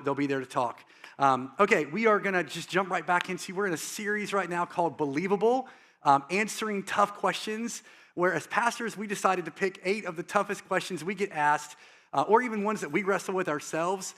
they'll be there to talk. Okay, we are going to just jump right back into, we're in a series right now called Believable, answering tough questions, where as pastors, we decided to pick 8 of the toughest questions we get asked, or even ones that we wrestle with ourselves,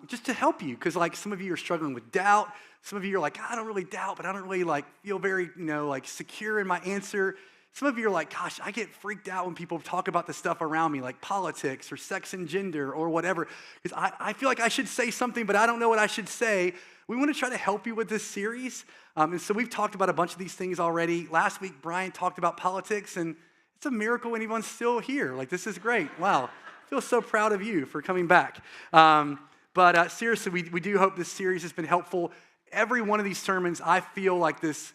just to help you, because like some of you are struggling with doubt. Some of you are like, I don't really doubt, but I don't really like feel very, like secure in my answer. Some of you are like, gosh, I get freaked out when people talk about the stuff around me, like politics or sex and gender or whatever, because I feel like I should say something, but I don't know what I should say. We want to try to help you with this series. And so we've talked about a bunch of these things already. Last week, Brian talked about politics, and it's a miracle anyone's still here. Like, this is great. Wow. I feel so proud of you for coming back. But seriously, we do hope this series has been helpful. Every one of these sermons, I feel like this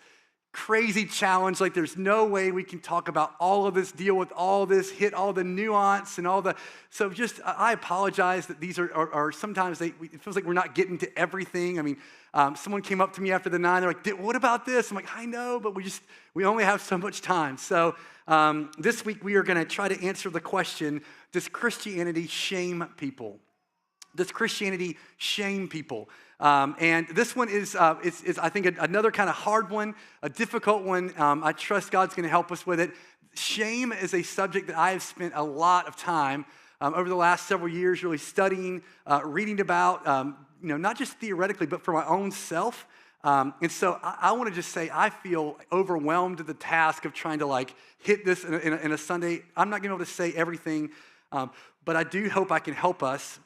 crazy challenge, like there's no way we can talk about all of this, deal with all this, hit all the nuance and all the, so just, I apologize that these are sometimes it feels like we're not getting to everything. I mean, someone came up to me after the 9, they're like, what about this? I'm like, I know, but we only have so much time. So this week we are gonna try to answer the question, does Christianity shame people? Does Christianity shame people? And this one is I think, another kind of hard one, a difficult one. I trust God's going to help us with it. Shame is a subject that I have spent a lot of time over the last several years really studying, reading about, not just theoretically, but for my own self. And so I want to just say I feel overwhelmed at the task of trying to like hit this in a Sunday. I'm not going to be able to say everything, but I do hope I can help us.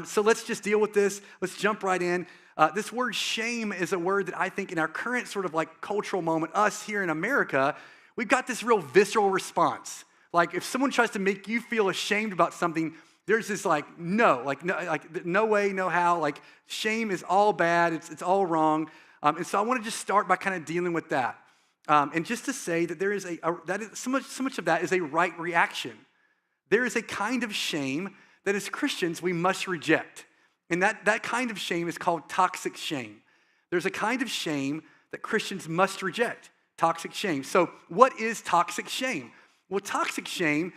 So let's just deal with this. Let's jump right in. This word shame is a word that I think in our current sort of like cultural moment, us here in America, we've got this real visceral response. Like if someone tries to make you feel ashamed about something, there's this like no way, no how. Like shame is all bad. It's all wrong. And so I want to just start by kind of dealing with that. And just to say that there is so much of that is a right reaction. There is a kind of shame that as Christians, we must reject. And that kind of shame is called toxic shame. There's a kind of shame that Christians must reject, toxic shame. So what is toxic shame? Well, toxic shame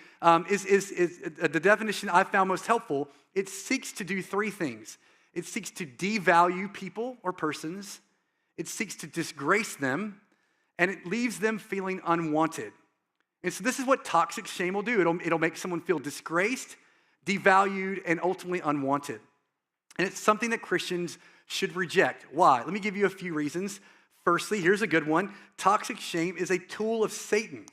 is the definition I found most helpful. It seeks to do 3 things. It seeks to devalue people or persons. It seeks to disgrace them. And it leaves them feeling unwanted. And so this is what toxic shame will do. It'll make someone feel disgraced, devalued, and ultimately unwanted. And it's something that Christians should reject. Why? Let me give you a few reasons. Firstly, here's a good one. Toxic shame is a tool of Satan.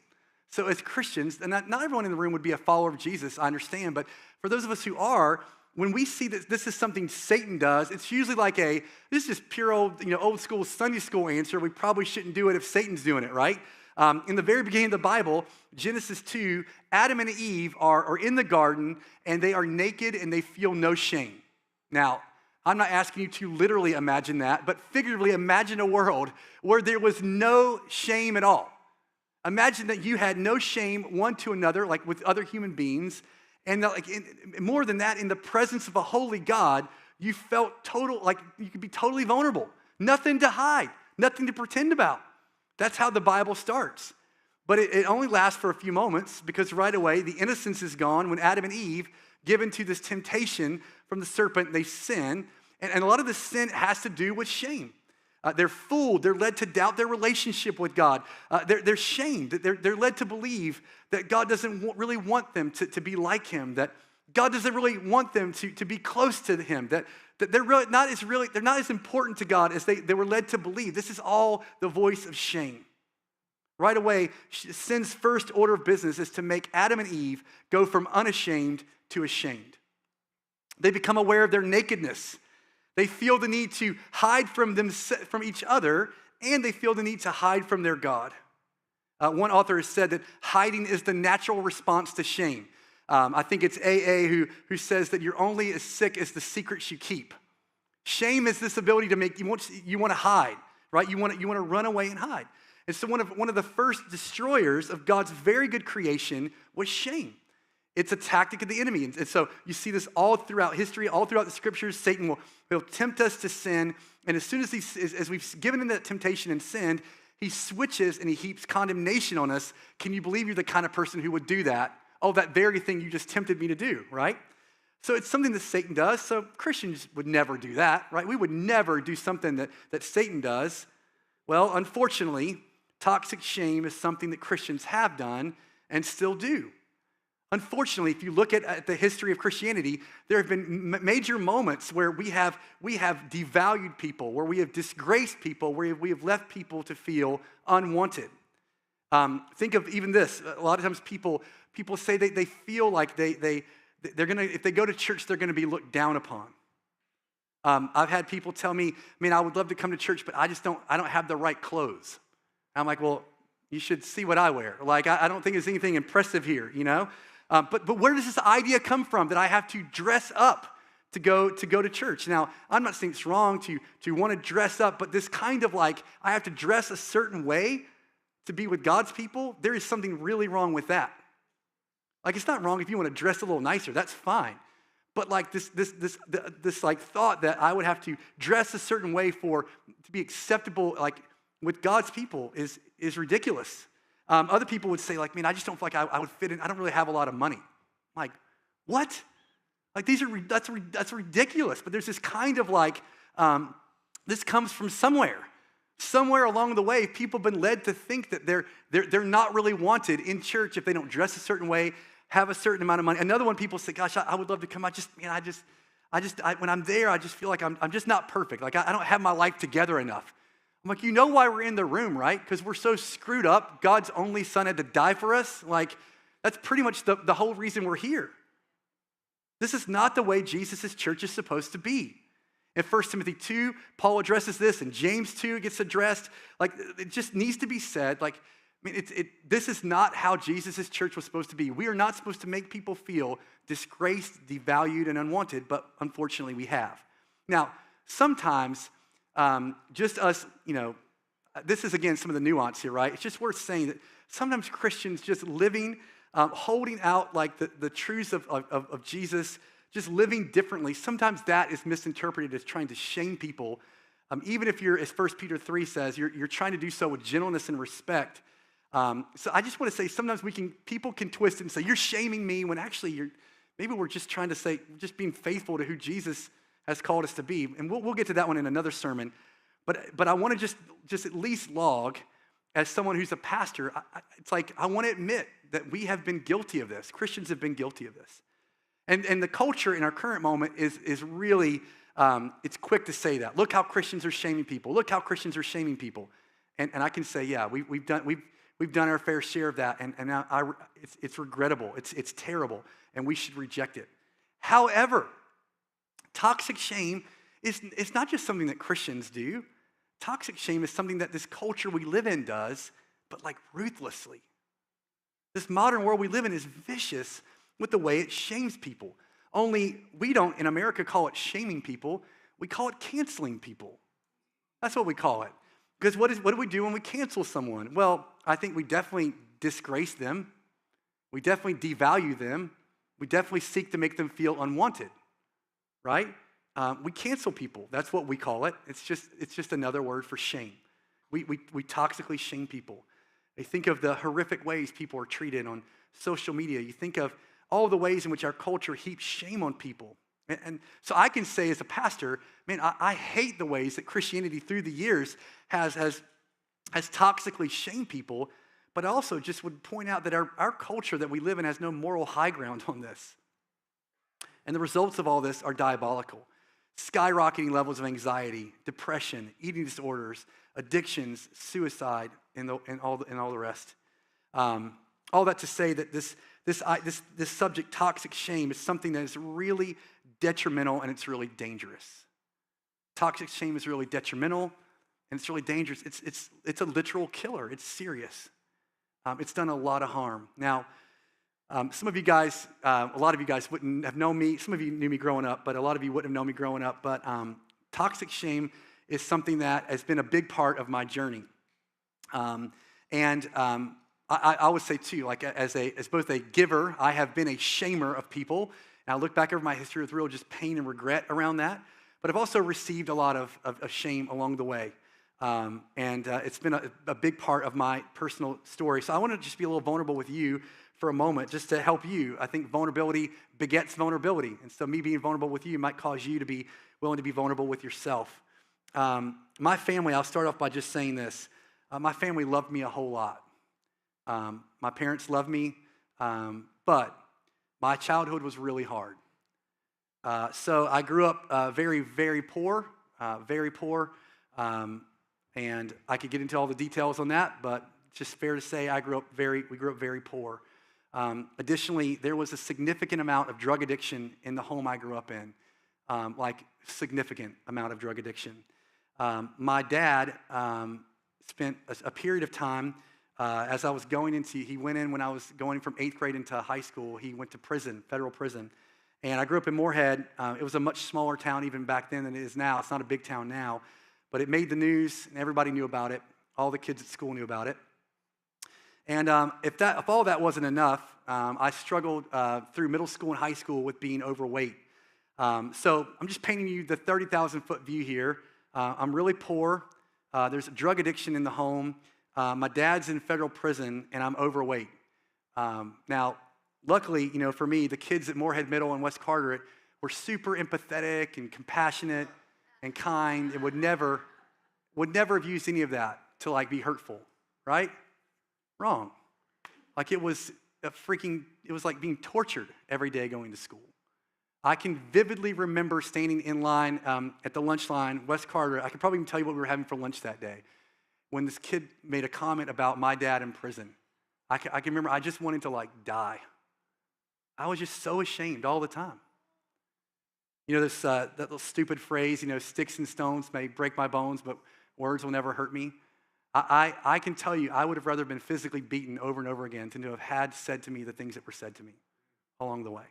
So as Christians, and not everyone in the room would be a follower of Jesus, I understand, but for those of us who are, when we see that this is something Satan does, it's usually like this is just pure old school Sunday school answer. We probably shouldn't do it if Satan's doing it, right? In the very beginning of the Bible, Genesis 2, Adam and Eve are in the garden, and they are naked, and they feel no shame. Now, I'm not asking you to literally imagine that, but figuratively imagine a world where there was no shame at all. Imagine that you had no shame one to another, like with other human beings, and more than that, in the presence of a holy God, you felt you could be totally vulnerable. Nothing to hide, nothing to pretend about. That's how the Bible starts. But it only lasts for a few moments because right away the innocence is gone when Adam and Eve, given to this temptation from the serpent, they sin. And a lot of the sin has to do with shame. They're fooled. They're led to doubt their relationship with God. They're shamed. They're led to believe that God doesn't really want them to be like him, that God doesn't really want them to be close to him, that they're not as important to God as they were led to believe. This is all the voice of shame. Right away, sin's first order of business is to make Adam and Eve go from unashamed to ashamed. They become aware of their nakedness. They feel the need to hide from each other, and they feel the need to hide from their God. One author has said that hiding is the natural response to shame. I think it's AA who says that you're only as sick as the secrets you keep. Shame is this ability to make you want to hide, right? You want to run away and hide. And so one of the first destroyers of God's very good creation was shame. It's a tactic of the enemy. And so you see this all throughout history, all throughout the scriptures. Satan will tempt us to sin. And as soon as we've given him that temptation and sinned, he switches and he heaps condemnation on us. Can you believe you're the kind of person who would do that? Oh, that very thing you just tempted me to do, right? So it's something that Satan does. So Christians would never do that, right? We would never do something that Satan does. Well, unfortunately, toxic shame is something that Christians have done and still do. Unfortunately, if you look at the history of Christianity, there have been major moments where we have devalued people, where we have disgraced people, where we have left people to feel unwanted. Think of even this. A lot of times people say they feel like they're gonna, if they go to church, they're gonna be looked down upon. I've had people tell me, I would love to come to church, but I don't have the right clothes. I'm like, well, you should see what I wear. Like, I don't think there's anything impressive here, you know? But where does this idea come from that I have to dress up to go to church? Now, I'm not saying it's wrong to want to dress up, but this kind of like, I have to dress a certain way to be with God's people, there is something really wrong with that. Like, it's not wrong if you want to dress a little nicer, that's fine. But like this like thought that I would have to dress a certain way to be acceptable, like with God's people is ridiculous. Other people would say, like, I just don't feel like I would fit in. I don't really have a lot of money. I'm like, what? Like, that's ridiculous. But there's this kind of like, this comes from somewhere. Somewhere along the way, people have been led to think that they're not really wanted in church if they don't dress a certain way, have a certain amount of money. Another one, people say, gosh, I would love to come. When I'm there, I just feel like I'm just not perfect. Like, I don't have my life together enough. I'm like, you know why we're in the room, right? Because we're so screwed up. God's only son had to die for us. Like, that's pretty much the whole reason we're here. This is not the way Jesus' church is supposed to be. In 1 Timothy 2, Paul addresses this, and James 2 gets addressed. Like, it just needs to be said. Like, this is not how Jesus' church was supposed to be. We are not supposed to make people feel disgraced, devalued, and unwanted, but unfortunately we have. Now, sometimes, just us, this is, again, some of the nuance here, right? It's just worth saying that sometimes Christians just living, holding out like the truths of Jesus, just living differently, sometimes that is misinterpreted as trying to shame people. Even if you're, as 1 Peter 3 says, you're trying to do so with gentleness and respect. So I just want to say sometimes people can twist it and say, you're shaming me, when actually maybe we're just trying to say, just being faithful to who Jesus has called us to be. And we'll get to that one in another sermon. But I want to just at least log, as someone who's a pastor, it's like I want to admit that we have been guilty of this. Christians have been guilty of this. And the culture in our current moment is really, it's quick to say that. Look how Christians are shaming people. Look how Christians are shaming people. And I can say, yeah, we've done our fair share of that. And now it's regrettable. It's terrible. And we should reject it. However, toxic shame is not just something that Christians do. Toxic shame is something that this culture we live in does, but like ruthlessly. This modern world we live in is vicious with the way it shames people. Only we don't, in America, call it shaming people. We call it canceling people. That's what we call it. Because what do we do when we cancel someone? Well, I think we definitely disgrace them. We definitely devalue them. We definitely seek to make them feel unwanted, right? We cancel people. That's what we call it. It's just another word for shame. We toxically shame people. You think of the horrific ways people are treated on social media. You think of all the ways in which our culture heaps shame on people. And so I can say as a pastor, man, I hate the ways that Christianity through the years has toxically shamed people, but I also just would point out that our culture that we live in has no moral high ground on this. And the results of all this are diabolical. Skyrocketing levels of anxiety, depression, eating disorders, addictions, suicide, and all the rest. All that to say that this subject, toxic shame, is something that is really detrimental and it's really dangerous. Toxic shame is really detrimental and it's really dangerous. It's a literal killer. It's serious. It's done a lot of harm. Now, some of you guys, a lot of you guys wouldn't have known me. Some of you knew me growing up, but a lot of you wouldn't have known me growing up. But toxic shame is something that has been a big part of my journey. I would say too, like as both a giver, I have been a shamer of people. And I look back over my history with real just pain and regret around that. But I've also received a lot of shame along the way. It's been a big part of my personal story. So I want to just be a little vulnerable with you for a moment just to help you. I think vulnerability begets vulnerability. And so me being vulnerable with you might cause you to be willing to be vulnerable with yourself. My family, I'll start off by just saying this. My family loved me a whole lot. My parents loved me, but my childhood was really hard. So I grew up very, very poor, and I could get into all the details on that, but it's just fair to say we grew up very poor. Additionally, there was a significant amount of drug addiction in the home I grew up in, significant amount of drug addiction. My dad spent a period of time as I was he went in when I was going from 8th grade into high school. He went to prison, federal prison. And I grew up in Moorhead. It was a much smaller town even back then than it is now. It's not a big town now, but it made the news and everybody knew about it. All the kids at school knew about it. And if all that wasn't enough, I struggled through middle school and high school with being overweight. So I'm just painting you the 30,000-foot view here. I'm really poor. There's a drug addiction in the home. My dad's in federal prison, and I'm overweight. Now, luckily, for me, the kids at Moorhead Middle and West Carteret were super empathetic and compassionate and kind, and would never have used any of that to be hurtful, right? Wrong. It was like being tortured every day going to school. I can vividly remember standing in line at the lunch line, West Carteret. I could probably even tell you what we were having for lunch that day, when this kid made a comment about my dad in prison. I can remember I just wanted to die. I was just so ashamed all the time. That little stupid phrase, sticks and stones may break my bones, but words will never hurt me. I can tell you, I would have rather been physically beaten over and over again than to have had said to me the things that were said to me along the way.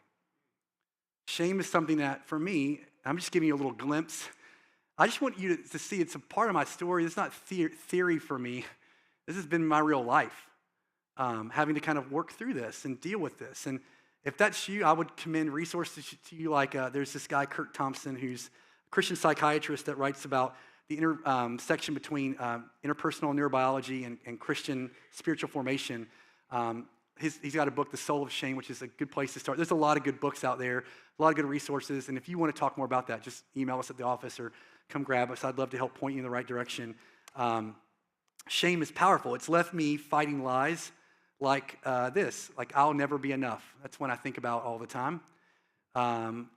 Shame is something that, for me, I'm just giving you a little glimpse. I just want you to see it's a part of my story. It's not theory for me. This has been my real life, having to kind of work through this and deal with this. And if that's you, I would commend resources to you. There's this guy, Kurt Thompson, who's a Christian psychiatrist that writes about the intersection between interpersonal neurobiology and Christian spiritual formation. He's got a book, The Soul of Shame, which is a good place to start. There's a lot of good books out there, a lot of good resources. And if you want to talk more about that, just email us at the office or come grab us. I'd love to help point you in the right direction. Shame is powerful. It's left me fighting lies like I'll never be enough. That's one I think about all the time.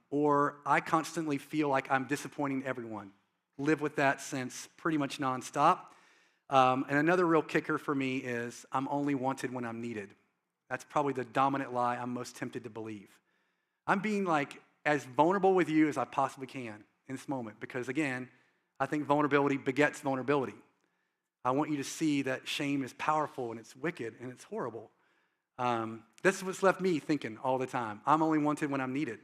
Or I constantly feel like I'm disappointing everyone. Live with that sense pretty much nonstop. And another real kicker for me is I'm only wanted when I'm needed. That's probably the dominant lie I'm most tempted to believe. I'm being as vulnerable with you as I possibly can in this moment because, again, I think vulnerability begets vulnerability. I want you to see that shame is powerful and it's wicked and it's horrible. That's what's left me thinking all the time. I'm only wanted when I'm needed.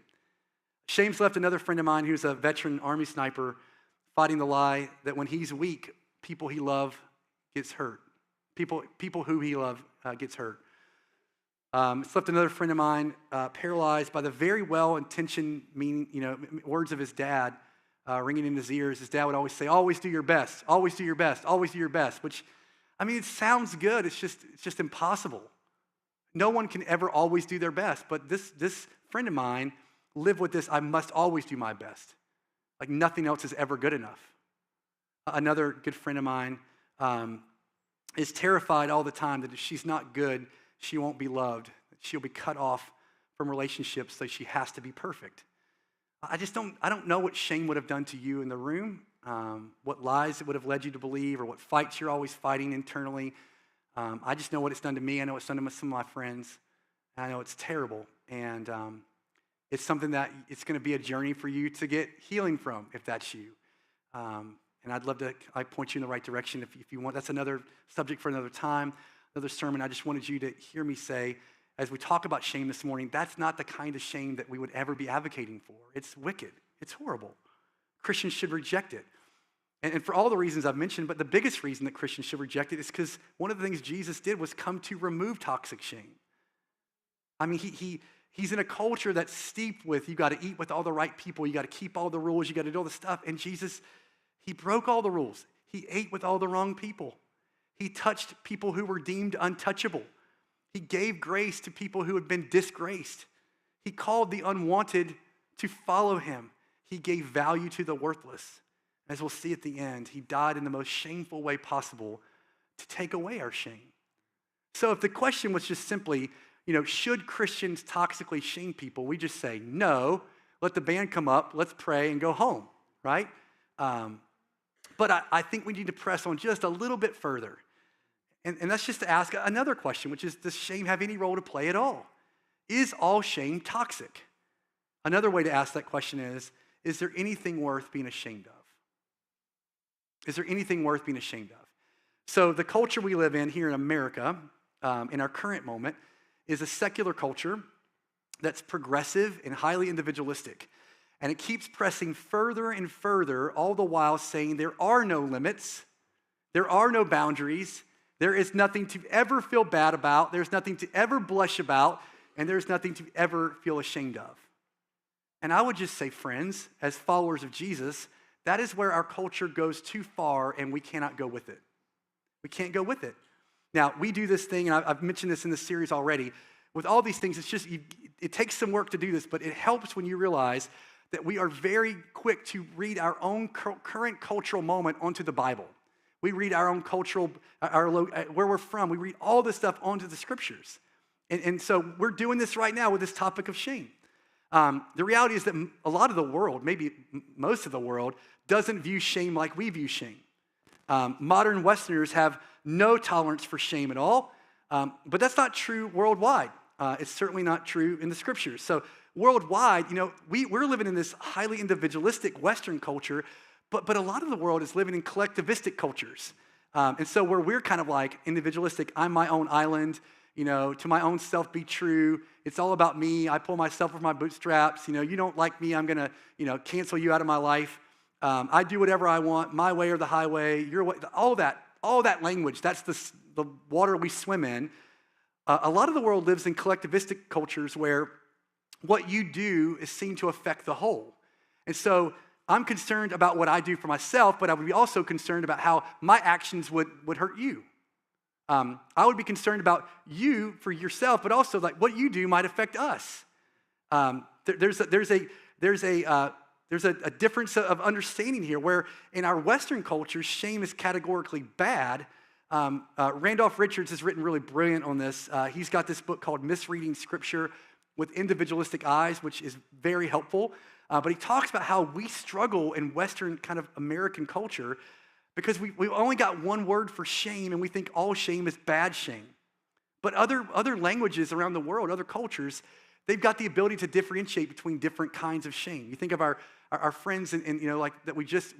Shame's left another friend of mine who's a veteran Army sniper fighting the lie that when he's weak, people he loves gets hurt. People who he loves gets hurt. It's left another friend of mine paralyzed by the very well-intentioned words of his dad ringing in his ears. His dad would always say, "Always do your best. Always do your best. Always do your best." Which, it sounds good. It's just impossible. No one can ever always do their best. But this friend of mine lived with this: I must always do my best. Nothing else is ever good enough. Another good friend of mine is terrified all the time that if she's not good, she won't be loved. She'll be cut off from relationships, so she has to be perfect. I don't know what shame would have done to you in the room, what lies it would have led you to believe, or what fights you're always fighting internally. I just know what it's done to me. I know it's done to some of my friends. I know it's terrible. And it's something that it's going to be a journey for you to get healing from, if that's you. And I'd love to point you in the right direction if you want. That's another subject for another time, another sermon. I just wanted you to hear me say, as we talk about shame this morning, that's not the kind of shame that we would ever be advocating for. It's wicked. It's horrible. Christians should reject it. And for all the reasons I've mentioned, but the biggest reason that Christians should reject it is because one of the things Jesus did was come to remove toxic shame. He's in a culture that's steeped with, you got to eat with all the right people, you got to keep all the rules, you got to do all the stuff. And Jesus, he broke all the rules. He ate with all the wrong people. He touched people who were deemed untouchable. He gave grace to people who had been disgraced. He called the unwanted to follow him. He gave value to the worthless. As we'll see at the end, he died in the most shameful way possible to take away our shame. So if the question was just simply, should Christians toxically shame people? We just say, no, let the band come up, let's pray and go home, right? But I think we need to press on just a little bit further. And that's just to ask another question, which is, does shame have any role to play at all? Is all shame toxic? Another way to ask that question is there anything worth being ashamed of? Is there anything worth being ashamed of? So the culture we live in here in America, in our current moment, is a secular culture that's progressive and highly individualistic. And it keeps pressing further and further, all the while saying there are no limits, there are no boundaries, there is nothing to ever feel bad about, there's nothing to ever blush about, and there's nothing to ever feel ashamed of. And I would just say, friends, as followers of Jesus, that is where our culture goes too far and we cannot go with it. We can't go with it. Now, we do this thing, and I've mentioned this in this series already. With all these things, it takes some work to do this, but it helps when you realize that we are very quick to read our own current cultural moment onto the Bible. We read our own cultural, where we're from. We read all this stuff onto the scriptures. And so we're doing this right now with this topic of shame. The reality is that a lot of the world, maybe most of the world, doesn't view shame like we view shame. Modern Westerners have no tolerance for shame at all, but that's not true worldwide. It's certainly not true in the scriptures. So worldwide, we're living in this highly individualistic Western culture, but a lot of the world is living in collectivistic cultures. And so where we're kind of like individualistic, I'm my own island, to my own self be true. It's all about me. I pull myself over my bootstraps. You don't like me, I'm going to, cancel you out of my life. I do whatever I want, my way or the highway, your way, all that language, that's the water we swim in. A lot of the world lives in collectivistic cultures where what you do is seen to affect the whole. And so I'm concerned about what I do for myself, but I would be also concerned about how my actions would hurt you. I would be concerned about you for yourself, but also like what you do might affect us. There's a difference of understanding here where in our Western culture, shame is categorically bad. Randolph Richards has written really brilliant on this. He's got this book called Misreading Scripture with Individualistic Eyes, which is very helpful. But he talks about how we struggle in Western kind of American culture because we've only got one word for shame and we think all shame is bad shame. But other languages around the world, other cultures, they've got the ability to differentiate between different kinds of shame. You think of our friends and like that we just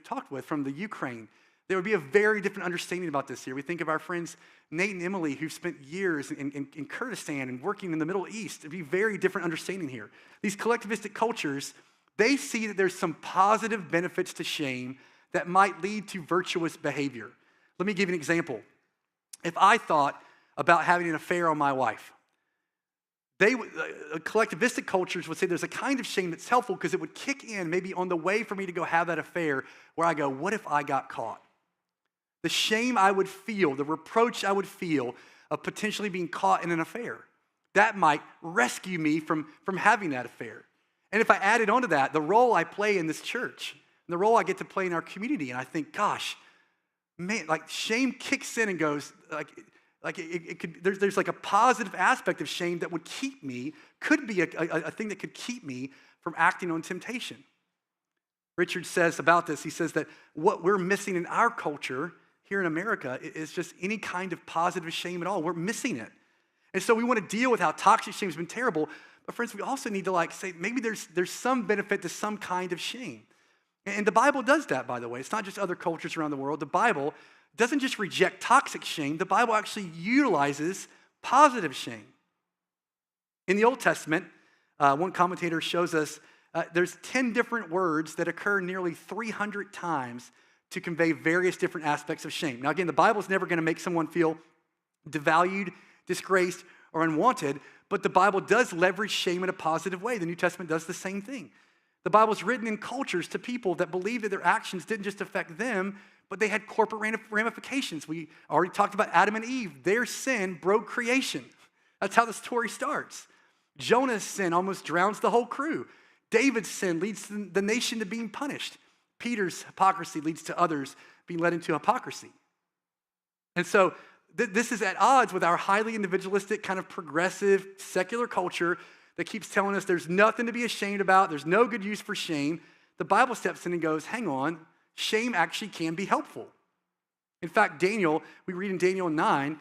talked with from the Ukraine. There would be a very different understanding about this here. We think of our friends Nate and Emily who've spent years in Kurdistan and working in the Middle East. It'd be very different understanding here. These collectivistic cultures, they see that there's some positive benefits to shame that might lead to virtuous behavior. Let me give you an example. If I thought about having an affair on my wife, collectivistic cultures would say there's a kind of shame that's helpful because it would kick in maybe on the way for me to go have that affair where I go, what if I got caught? The shame I would feel, the reproach I would feel of potentially being caught in an affair, that might rescue me from having that affair. And if I added onto that the role I play in this church, and the role I get to play in our community, and I think, gosh, man, like shame kicks in and goes, there's like a positive aspect of shame that would keep me, could be a thing that could keep me from acting on temptation. Richard says about this, he says that what we're missing in our culture here in America is just any kind of positive shame at all. We're missing it. And so we want to deal with how toxic shame has been terrible, but friends, we also need to say maybe there's some benefit to some kind of shame. And the Bible does that, by the way. It's not just other cultures around the world. The Bible doesn't just reject toxic shame. The Bible actually utilizes positive shame. In the Old Testament, one commentator shows us there's 10 different words that occur nearly 300 times to convey various different aspects of shame. Now again, the Bible's never going to make someone feel devalued, disgraced, or unwanted, but the Bible does leverage shame in a positive way. The New Testament does the same thing. The Bible's written in cultures to people that believed that their actions didn't just affect them, but they had corporate ramifications. We already talked about Adam and Eve. Their sin broke creation. That's how the story starts. Jonah's sin almost drowns the whole crew. David's sin leads the nation to being punished. Peter's hypocrisy leads to others being led into hypocrisy. And so this is at odds with our highly individualistic, kind of progressive, secular culture that keeps telling us there's nothing to be ashamed about, there's no good use for shame. The Bible steps in and goes, hang on, shame actually can be helpful. In fact, Daniel, we read in Daniel 9,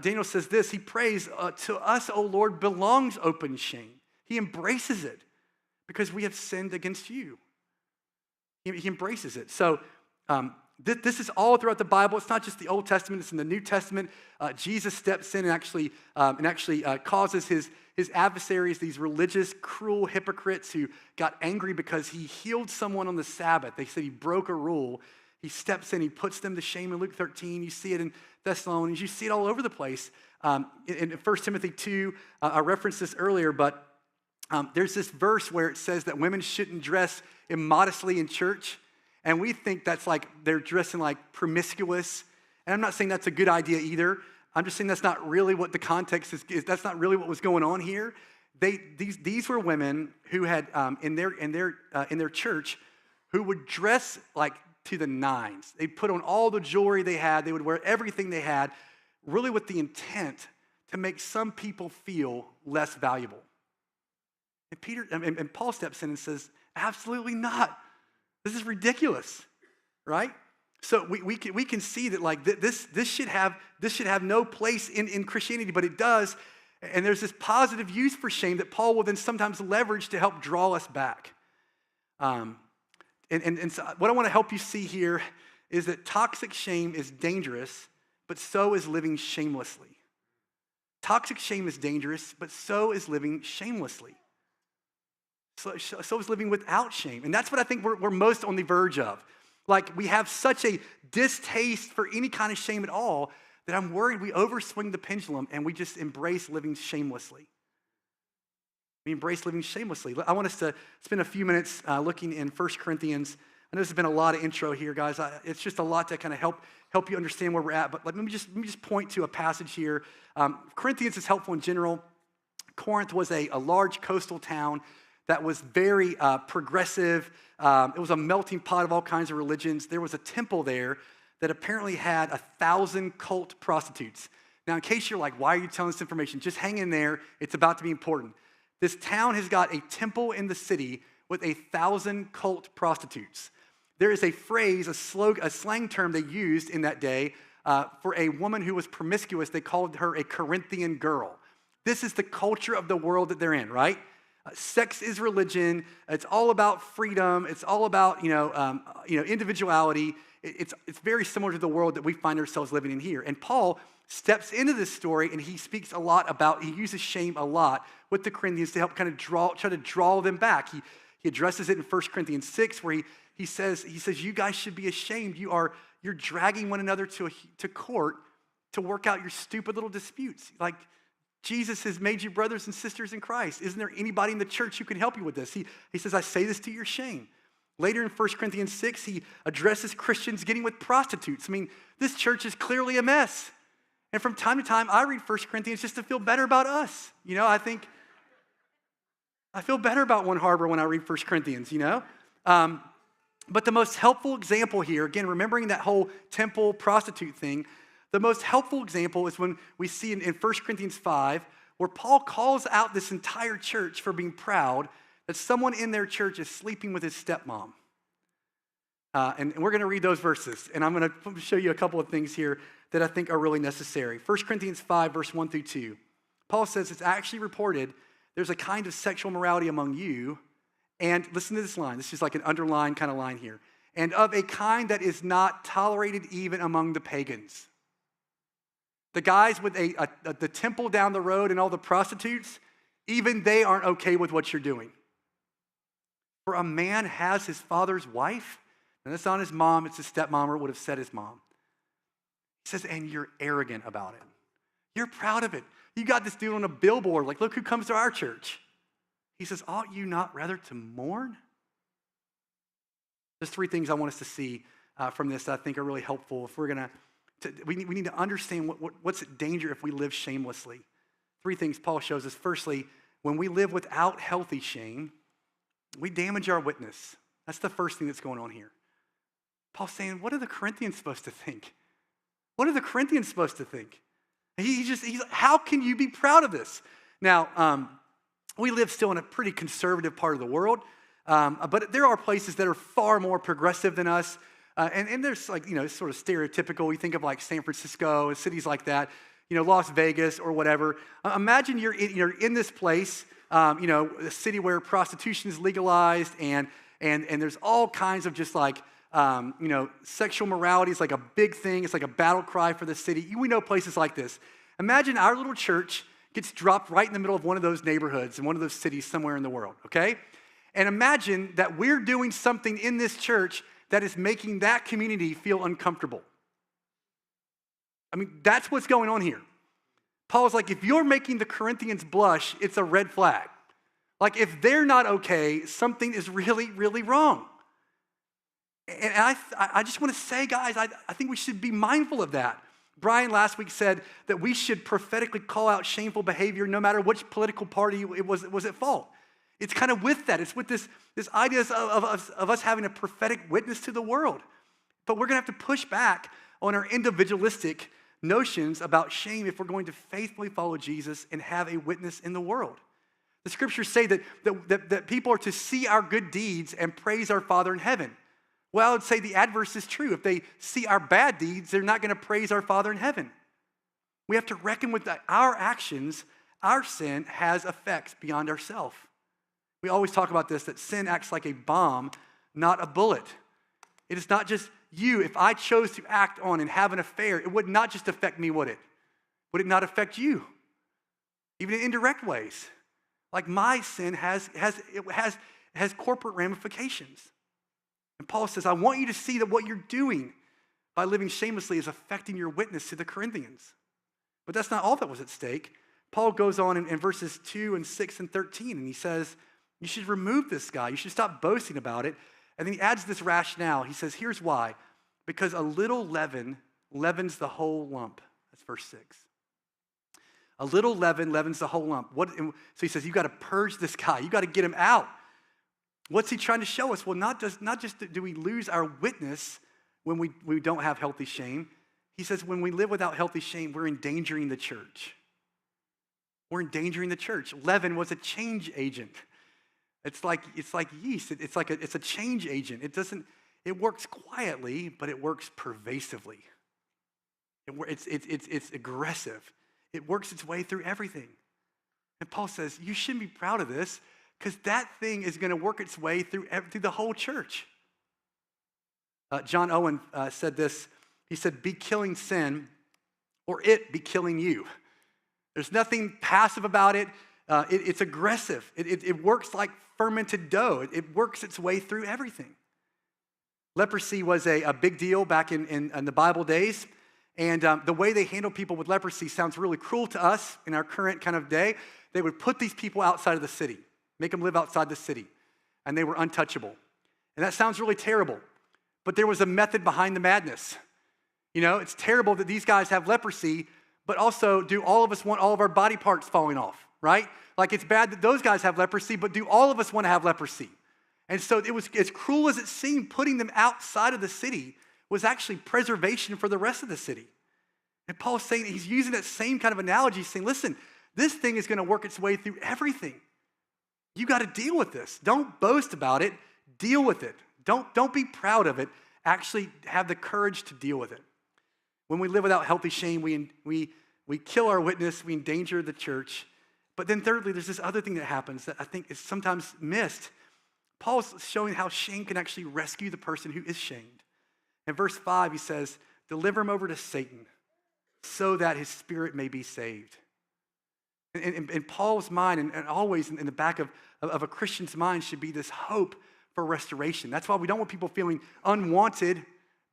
Daniel says this, he prays, to us, O Lord, belongs open shame. He embraces it because we have sinned against you. He embraces it. So this is all throughout the Bible. It's not just the Old Testament, it's in the New Testament. Jesus steps in and actually causes his adversaries, these religious, cruel hypocrites who got angry because he healed someone on the Sabbath. They said he broke a rule. He steps in, he puts them to shame in Luke 13. You see it in Thessalonians. You see it all over the place. In 1 Timothy 2, I referenced this earlier, but there's this verse where it says that women shouldn't dress immodestly in church. And we think that's like they're dressing like promiscuous. And I'm not saying that's a good idea either. I'm just saying that's not really what the context is. That's not really what was going on here. These were women who had in their church who would dress like to the nines. They'd put on all the jewelry they had. They would wear everything they had, really with the intent to make some people feel less valuable. And Paul steps in and says, absolutely not. This is ridiculous, right? So we can see that like this should have no place in Christianity, but it does. And there's this positive use for shame that Paul will then sometimes leverage to help draw us back. And so what I want to help you see here is that toxic shame is dangerous, but so is living shamelessly. Toxic shame is dangerous, but so is living shamelessly. So is living without shame. And that's what I think we're most on the verge of. Like, we have such a distaste for any kind of shame at all that I'm worried we overswing the pendulum and we just embrace living shamelessly. We embrace living shamelessly. I want us to spend a few minutes looking in 1 Corinthians. I know this has been a lot of intro here, guys. It's just a lot to kind of help you understand where we're at. But let me just point to a passage here. Corinthians is helpful in general. Corinth was a large coastal town that was very progressive. It was a melting pot of all kinds of religions. There was a temple there that apparently had 1,000 cult prostitutes. Now, in case you're like, why are you telling this information? Just hang in there. It's about to be important. This town has got a temple in the city with 1,000 cult prostitutes. There is a phrase, a slang term they used in that day for a woman who was promiscuous. They called her a Corinthian girl. This is the culture of the world that they're in, right? Sex is religion. It's all about freedom. It's all about individuality. It's very similar to the world that we find ourselves living in here. And Paul steps into this story, and he speaks a lot about. He uses shame a lot with the Corinthians to help kind of try to draw them back. He addresses it in 1 Corinthians 6, where he says you guys should be ashamed. You're dragging one another to court to work out your stupid little disputes. Like, Jesus has made you brothers and sisters in Christ. Isn't there anybody in the church who can help you with this? He says, I say this to your shame. Later in 1 Corinthians 6, he addresses Christians getting with prostitutes. I mean, this church is clearly a mess. And from time to time, I read 1 Corinthians just to feel better about us. I feel better about One Harbor when I read 1 Corinthians, But the most helpful example here, again, remembering that whole temple prostitute thing, the most helpful example is when we see in 1 Corinthians 5, where Paul calls out this entire church for being proud that someone in their church is sleeping with his stepmom. And we're going to read those verses, and I'm going to show you a couple of things here that I think are really necessary. 1 Corinthians 5, verse 1 through 2. Paul says it's actually reported there's a kind of sexual morality among you, and listen to this line. This is like an underlined kind of line here. And of a kind that is not tolerated even among the pagans. The guys with the temple down the road and all the prostitutes, even they aren't okay with what you're doing. For a man has his father's wife, and that's not his mom, it's his stepmom, or it would have said his mom. He says, and you're arrogant about it. You're proud of it. You got this dude on a billboard, like, look who comes to our church. He says, ought you not rather to mourn? There's three things I want us to see from this that I think are really helpful. If we're going we need to understand what's at danger if we live shamelessly. Three things Paul shows us. Firstly, when we live without healthy shame, we damage our witness. That's the first thing that's going on here. Paul's saying, what are the Corinthians supposed to think? What are the Corinthians supposed to think? He's like, how can you be proud of this? Now, we live still in a pretty conservative part of the world, but there are places that are far more progressive than us. And there's like, sort of stereotypical. We think of like San Francisco and cities like that, Las Vegas or whatever. Imagine you're in this place, a city where prostitution is legalized and there's all kinds of just like, sexual morality is like a big thing. It's like a battle cry for the city. We know places like this. Imagine our little church gets dropped right in the middle of one of those neighborhoods in one of those cities somewhere in the world, okay? And imagine that we're doing something in this church that is making that community feel uncomfortable. I mean, that's what's going on here. Paul's like, if you're making the Corinthians blush, it's a red flag. Like, if they're not okay, something is really, really wrong. And I just want to say, guys, I think we should be mindful of that. Brian last week said that we should prophetically call out shameful behavior no matter which political party it was at fault. It's kind of with that. It's with this idea of us having a prophetic witness to the world. But we're going to have to push back on our individualistic notions about shame if we're going to faithfully follow Jesus and have a witness in the world. The scriptures say that people are to see our good deeds and praise our Father in heaven. Well, I would say the adverse is true. If they see our bad deeds, they're not going to praise our Father in heaven. We have to reckon with our actions. Our sin has effects beyond ourselves. We always talk about this, that sin acts like a bomb, not a bullet. It is not just you. If I chose to act on and have an affair, it would not just affect me, would it? Would it not affect you? Even in indirect ways. Like my sin has corporate ramifications. And Paul says, I want you to see that what you're doing by living shamelessly is affecting your witness to the Corinthians. But that's not all that was at stake. Paul goes on in verses 2 and 6 and 13, and he says, you should remove this guy. You should stop boasting about it. And then he adds this rationale. He says, here's why. Because a little leaven leavens the whole lump. That's verse 6. A little leaven leavens the whole lump. So he says, you got to purge this guy. You got to get him out. What's he trying to show us? Well, not just do we lose our witness when we don't have healthy shame. He says when we live without healthy shame, we're endangering the church. We're endangering the church. Leaven was a change agent. It's like yeast. It's a change agent. It works quietly, but it works pervasively. It's aggressive. It works its way through everything. And Paul says, you shouldn't be proud of this, because that thing is going to work its way through the whole church. John Owen said this. He said, be killing sin, or it be killing you. There's nothing passive about it. It's aggressive. It works like fermented dough. It works its way through everything. Leprosy was a big deal back in the Bible days. And the way they handle people with leprosy sounds really cruel to us in our current kind of day. They would put these people outside of the city. Make them live outside the city, and they were untouchable. And that sounds really terrible, but there was a method behind the madness. It's terrible that these guys have leprosy, but also do all of us want all of our body parts falling off, right? Like it's bad that those guys have leprosy, but do all of us want to have leprosy? And so it was, as cruel as it seemed, putting them outside of the city was actually preservation for the rest of the city. And Paul's saying, he's using that same kind of analogy, saying, listen, this thing is going to work its way through everything. You got to deal with this. Don't boast about it. Deal with it. Don't be proud of it. Actually have the courage to deal with it. When we live without healthy shame, we kill our witness. We endanger the church. But then thirdly, there's this other thing that happens that I think is sometimes missed. Paul's showing how shame can actually rescue the person who is shamed. In verse 5, he says, deliver him over to Satan so that his spirit may be saved. In Paul's mind, and always in the back of a Christian's mind, should be this hope for restoration. That's why we don't want people feeling unwanted,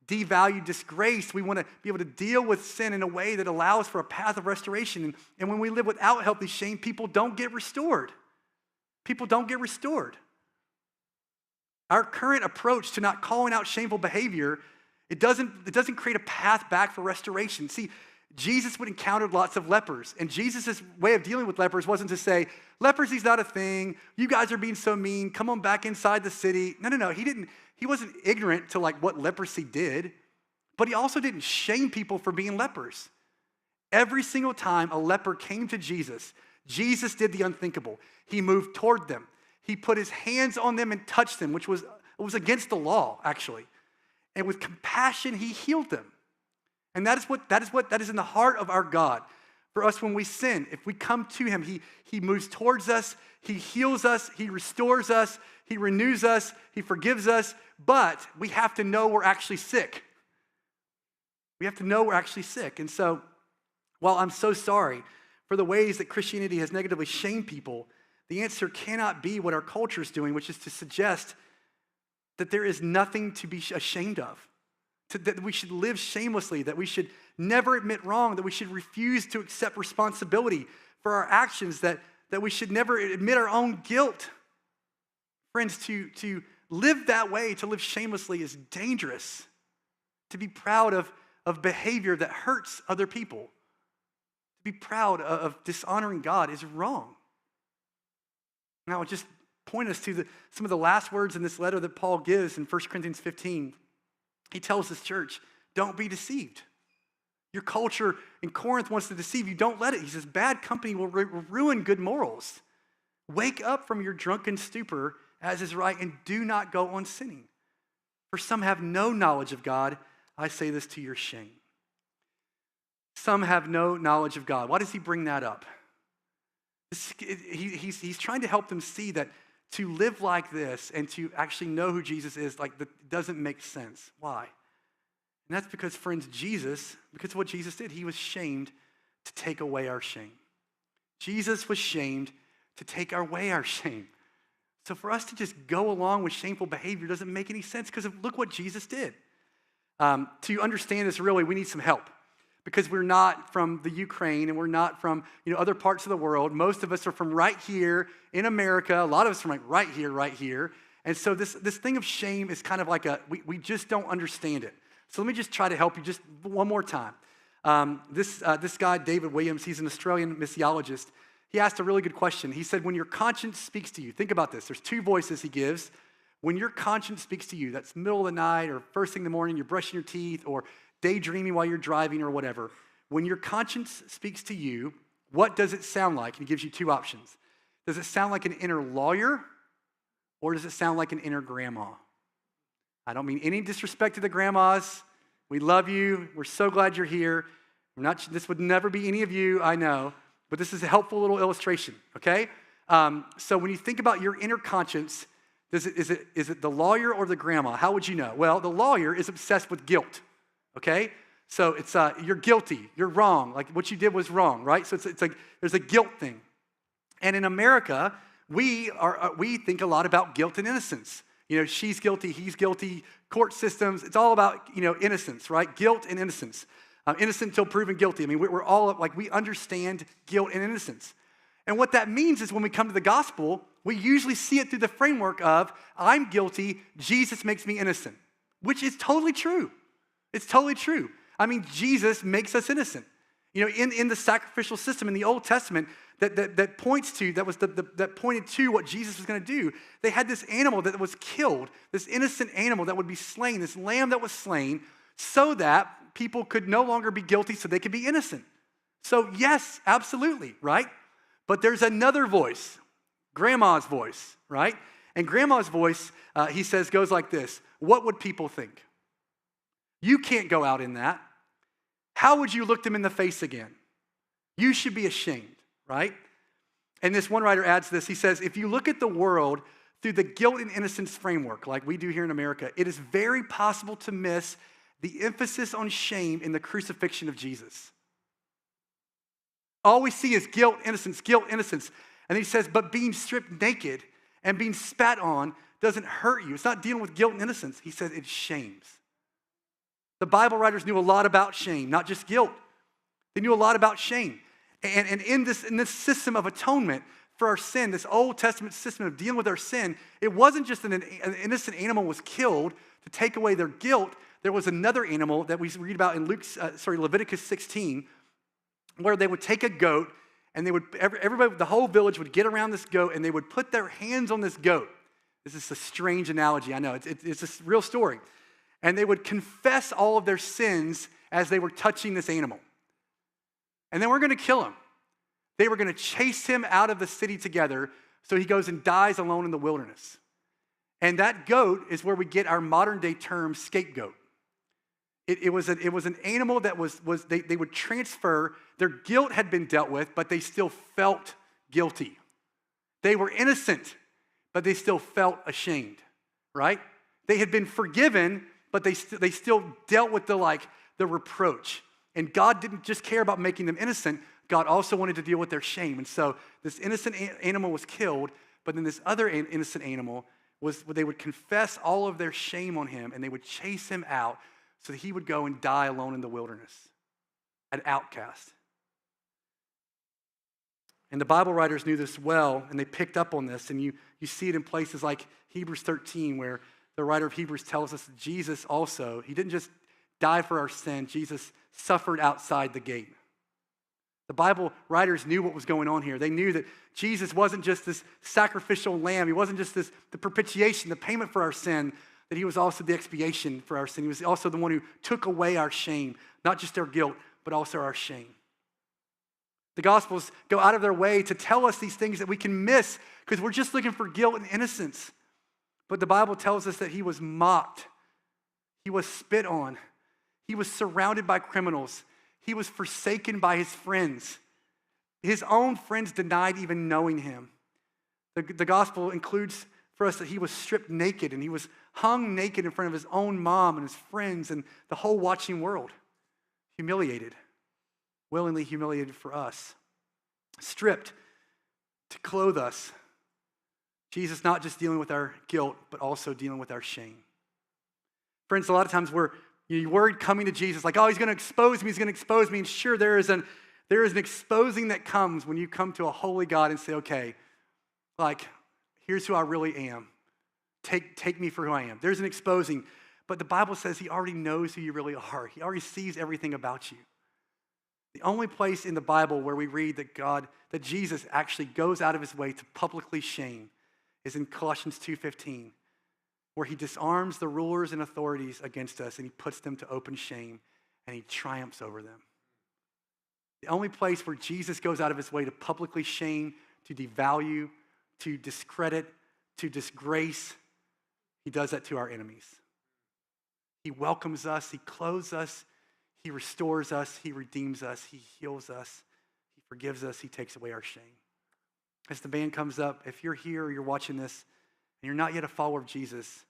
devalued, disgraced. We want to be able to deal with sin in a way that allows for a path of restoration. And when we live without healthy shame, people don't get restored. People don't get restored. Our current approach to not calling out shameful behavior, it doesn't create a path back for restoration. See, Jesus would encounter lots of lepers, and Jesus' way of dealing with lepers wasn't to say, leprosy's not a thing, you guys are being so mean, come on back inside the city. No, he wasn't ignorant to like what leprosy did, but he also didn't shame people for being lepers. Every single time a leper came to Jesus, Jesus did the unthinkable. He moved toward them. He put his hands on them and touched them, which was against the law, actually. And with compassion, he healed them. And that is in the heart of our God. For us, when we sin, if we come to him, he moves towards us, he heals us, he restores us, he renews us, he forgives us, but we have to know we're actually sick. We have to know we're actually sick. And so, while I'm so sorry for the ways that Christianity has negatively shamed people, the answer cannot be what our culture is doing, which is to suggest that there is nothing to be ashamed of, that we should live shamelessly, that we should never admit wrong, that we should refuse to accept responsibility for our actions, that we should never admit our own guilt. Friends, to live that way, to live shamelessly is dangerous. To be proud of behavior that hurts other people, to be proud of dishonoring God is wrong. Now, I'll just point us to some of the last words in this letter that Paul gives in 1 Corinthians 15. He tells this church, don't be deceived. Your culture in Corinth wants to deceive you. Don't let it. He says, bad company will ruin good morals. Wake up from your drunken stupor, as is right, and do not go on sinning. For some have no knowledge of God. I say this to your shame. Some have no knowledge of God. Why does he bring that up? He's trying to help them see that to live like this and to actually know who Jesus is, like, that doesn't make sense. Why? And that's because, friends, because of what Jesus did, he was shamed to take away our shame. Jesus was shamed to take away our shame. So for us to just go along with shameful behavior doesn't make any sense because look what Jesus did. To understand this, really, we need some help. Because we're not from the Ukraine and we're not from other parts of the world. Most of us are from right here in America. A lot of us from like right here. And so this thing of shame is kind of like we just don't understand it. So let me just try to help you just one more time. This guy, David Williams, he's an Australian missiologist. He asked a really good question. He said, when your conscience speaks to you, think about this. There's two voices he gives. When your conscience speaks to you, that's middle of the night or first thing in the morning, you're brushing your teeth or daydreaming while you're driving or whatever. When your conscience speaks to you, what does it sound like? And he gives you two options. Does it sound like an inner lawyer or does it sound like an inner grandma? I don't mean any disrespect to the grandmas. We love you. We're so glad you're here. This would never be any of you, I know, but this is a helpful little illustration, okay? So when you think about your inner conscience, is it the lawyer or the grandma? How would you know? Well, the lawyer is obsessed with guilt. Okay, so it's you're guilty, you're wrong, like what you did was wrong, right? So it's like there's a guilt thing, and in America we think a lot about guilt and innocence. She's guilty, he's guilty. Court systems, it's all about innocence, right? Guilt and innocence. Innocent until proven guilty. I mean, we're all like we understand guilt and innocence, and what that means is when we come to the gospel, we usually see it through the framework of I'm guilty, Jesus makes me innocent, which is totally true. It's totally true. I mean, Jesus makes us innocent. In the sacrificial system in the Old Testament that pointed to what Jesus was going to do, they had this animal that was killed, this innocent animal that would be slain, this lamb that was slain, so that people could no longer be guilty, so they could be innocent. So yes, absolutely, right? But there's another voice, grandma's voice, right? And grandma's voice, he says, goes like this: what would people think? You can't go out in that. How would you look them in the face again? You should be ashamed, right? And this one writer adds this. He says, if you look at the world through the guilt and innocence framework, like we do here in America, it is very possible to miss the emphasis on shame in the crucifixion of Jesus. All we see is guilt, innocence, guilt, innocence. And he says, but being stripped naked and being spat on doesn't hurt you. It's not dealing with guilt and innocence. He says it shames. The Bible writers knew a lot about shame, not just guilt. They knew a lot about shame. And in this system of atonement, for our sin, this Old Testament system of dealing with our sin, it wasn't just an innocent animal was killed to take away their guilt. There was another animal that we read about in Leviticus 16, where they would take a goat and they would, everybody, the whole village would get around this goat and they would put their hands on this goat. This is a strange analogy, I know. It's a real story. And they would confess all of their sins as they were touching this animal. And then we're going to kill him. They were going to chase him out of the city together, so he goes and dies alone in the wilderness. And that goat is where we get our modern day term scapegoat. It was an animal that they would transfer, their guilt had been dealt with, but they still felt guilty. They were innocent, but they still felt ashamed, right? They had been forgiven, but they still dealt with the reproach. And God didn't just care about making them innocent, God also wanted to deal with their shame. And so this innocent animal was killed, but then this other innocent animal they would confess all of their shame on him, and they would chase him out so that he would go and die alone in the wilderness, an outcast. And the Bible writers knew this well, and they picked up on this, and you see it in places like Hebrews 13, where the writer of Hebrews tells us that Jesus also, he didn't just die for our sin, Jesus suffered outside the gate. The Bible writers knew what was going on here. They knew that Jesus wasn't just this sacrificial lamb. He wasn't just the propitiation, the payment for our sin, that he was also the expiation for our sin. He was also the one who took away our shame, not just our guilt, but also our shame. The Gospels go out of their way to tell us these things that we can miss because we're just looking for guilt and innocence. But the Bible tells us that he was mocked. He was spit on. He was surrounded by criminals. He was forsaken by his friends. His own friends denied even knowing him. The gospel includes for us that he was stripped naked and he was hung naked in front of his own mom and his friends and the whole watching world. Humiliated, willingly humiliated for us. Stripped to clothe us. Jesus not just dealing with our guilt, but also dealing with our shame. Friends, a lot of times you're worried coming to Jesus, like, oh, he's going to expose me, And sure, there is an exposing that comes when you come to a holy God and say, okay, like, here's who I really am. Take me for who I am. There's an exposing. But the Bible says he already knows who you really are. He already sees everything about you. The only place in the Bible where we read that Jesus actually goes out of his way to publicly shame is in Colossians 2:15. Where he disarms the rulers and authorities against us and he puts them to open shame and he triumphs over them. The only place where Jesus goes out of his way to publicly shame, to devalue, to discredit, to disgrace, he does that to our enemies. He welcomes us, he clothes us, he restores us, he redeems us, he heals us, he forgives us, he takes away our shame. As the band comes up, if you're here or you're watching this and you're not yet a follower of Jesus,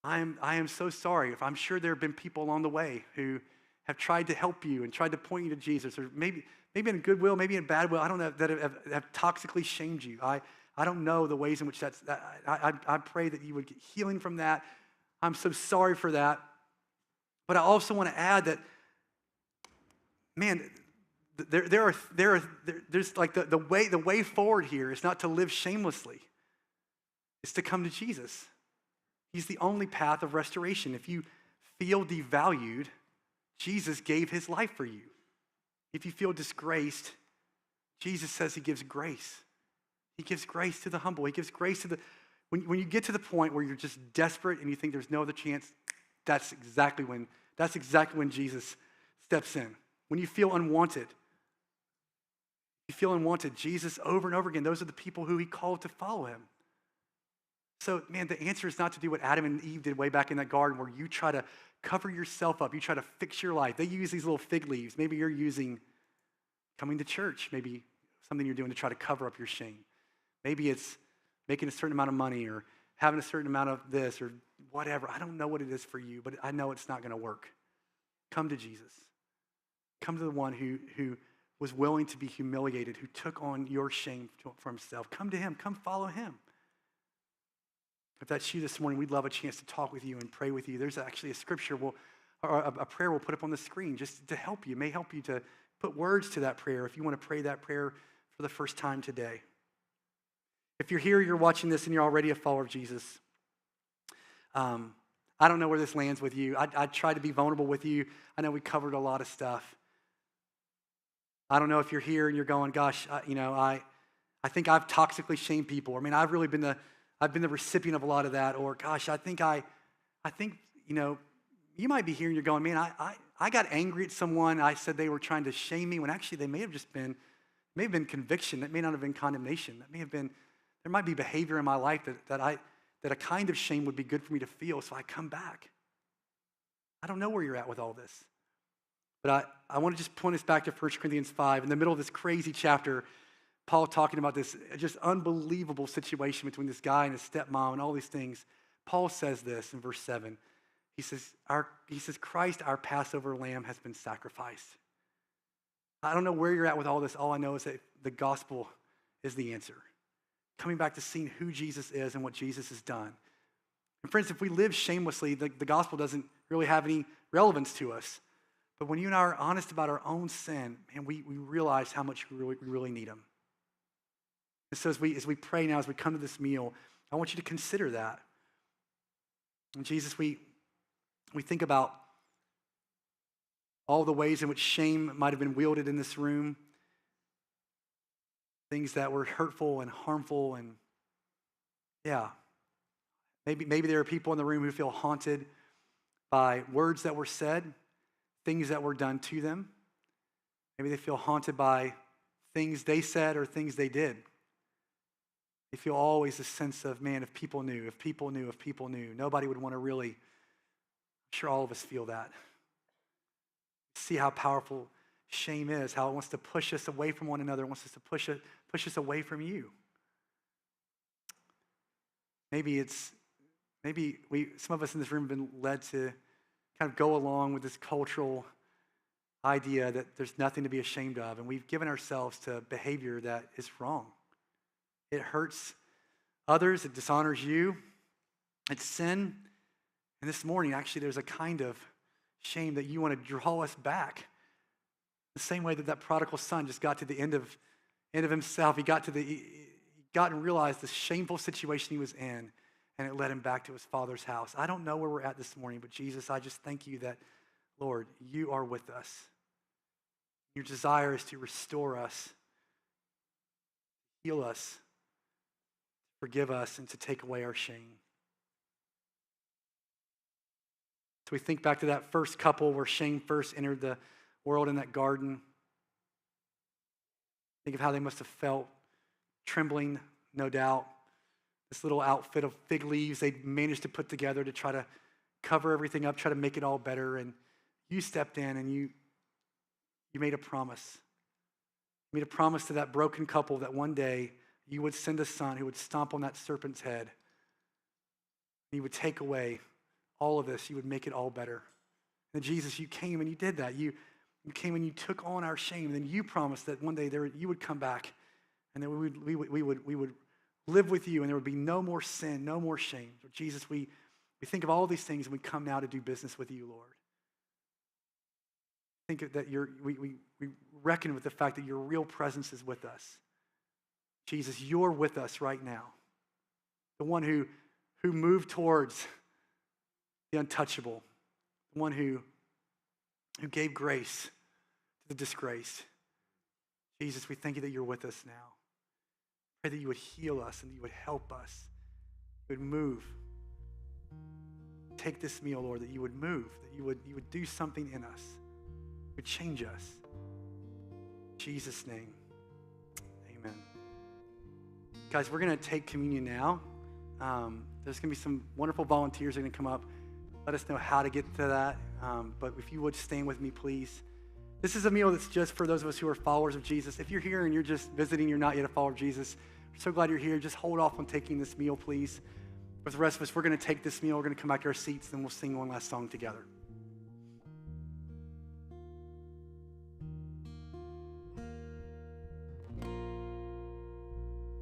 I am so sorry. If I'm sure there have been people along the way who have tried to help you and tried to point you to Jesus, or maybe in good will, maybe in bad will, I don't know, that have toxically shamed you. I don't know the ways in which I pray that you would get healing from that. I'm so sorry for that. But I also want to add that, man, there's like the way forward here is not to live shamelessly. It's to come to Jesus. He's the only path of restoration. If you feel devalued, Jesus gave his life for you. If you feel disgraced, Jesus says he gives grace. He gives grace to the humble. He gives grace to when you get to the point where you're just desperate and you think there's no other chance, that's exactly when Jesus steps in. When you feel unwanted, Jesus over and over again, those are the people who he called to follow him. So, man, the answer is not to do what Adam and Eve did way back in that garden where you try to cover yourself up. You try to fix your life. They use these little fig leaves. Maybe you're using coming to church, maybe something you're doing to try to cover up your shame. Maybe it's making a certain amount of money or having a certain amount of this or whatever. I don't know what it is for you, but I know it's not going to work. Come to Jesus. Come to the one who was willing to be humiliated, who took on your shame for himself. Come to him. Come follow him. If that's you this morning, we'd love a chance to talk with you and pray with you. There's actually a scripture, or a prayer we'll put up on the screen just to help you. It may help you to put words to that prayer if you want to pray that prayer for the first time today. If you're here, you're watching this, and you're already a follower of Jesus, I don't know where this lands with you. I tried to be vulnerable with you. I know we covered a lot of stuff. I don't know if you're here and you're going, gosh, I think I've toxically shamed people. I mean, I've been the recipient of a lot of that. Or gosh, I think you might be here and you're going, man, I got angry at someone. I said they were trying to shame me when actually they may have been conviction. That may not have been condemnation. There might be behavior in my life that a kind of shame would be good for me to feel, so I come back. I don't know where you're at with all this. But I want to just point us back to 1 Corinthians 5. In the middle of this crazy chapter, Paul talking about this just unbelievable situation between this guy and his stepmom and all these things. Paul says this in verse 7. He says, Christ, our Passover lamb, has been sacrificed. I don't know where you're at with all this. All I know is that the gospel is the answer. Coming back to seeing who Jesus is and what Jesus has done. And friends, if we live shamelessly, the gospel doesn't really have any relevance to us. But when you and I are honest about our own sin, man, we realize how much we really need him. And so as we pray now, as we come to this meal, I want you to consider that. And Jesus, we think about all the ways in which shame might have been wielded in this room, things that were hurtful and harmful, and maybe there are people in the room who feel haunted by words that were said, things that were done to them. Maybe they feel haunted by things they said or things they did. They feel always a sense of, man, if people knew, nobody would want to really. I'm sure all of us feel that. See how powerful shame is, how it wants to push us away from one another, it wants us to push us away from you. Some of us in this room have been led to kind of go along with this cultural idea that there's nothing to be ashamed of, and we've given ourselves to behavior that is wrong. It hurts others, it dishonors you, it's sin. And this morning, actually, there's a kind of shame that you want to draw us back. The same way that prodigal son just got to the end of himself. He got and realized the shameful situation he was in, and it led him back to his father's house. I don't know where we're at this morning, but Jesus, I just thank you that, Lord, you are with us. Your desire is to restore us, heal us, forgive us, and to take away our shame. So we think back to that first couple where shame first entered the world in that garden. Think of how they must have felt, trembling, no doubt. This little outfit of fig leaves they managed to put together to try to cover everything up, try to make it all better. And you stepped in and you made a promise. You made a promise to that broken couple that one day you would send a son who would stomp on that serpent's head. He would take away all of this. You would make it all better. And Jesus, you came and you did that. You came and you took on our shame. And then you promised that one day you would come back, and that we would live with you, and there would be no more sin, no more shame. So Jesus, we think of all these things, and we come now to do business with you, Lord. Think that we reckon with the fact that your real presence is with us. Jesus, you're with us right now. The one who moved towards the untouchable, the one who gave grace to the disgraced. Jesus, we thank you that you're with us now. Pray that you would heal us and that you would help us. You would move. Take this meal, Lord, that you would move, that you would do something in us. You would change us. In Jesus' name, amen. Guys, we're going to take communion now. There's going to be some wonderful volunteers that are going to come up. Let us know how to get to that. But if you would stand with me, please. This is a meal that's just for those of us who are followers of Jesus. If you're here and you're just visiting, you're not yet a follower of Jesus, we're so glad you're here. Just hold off on taking this meal, please. With the rest of us, we're going to take this meal. We're going to come back to our seats, and we'll sing one last song together.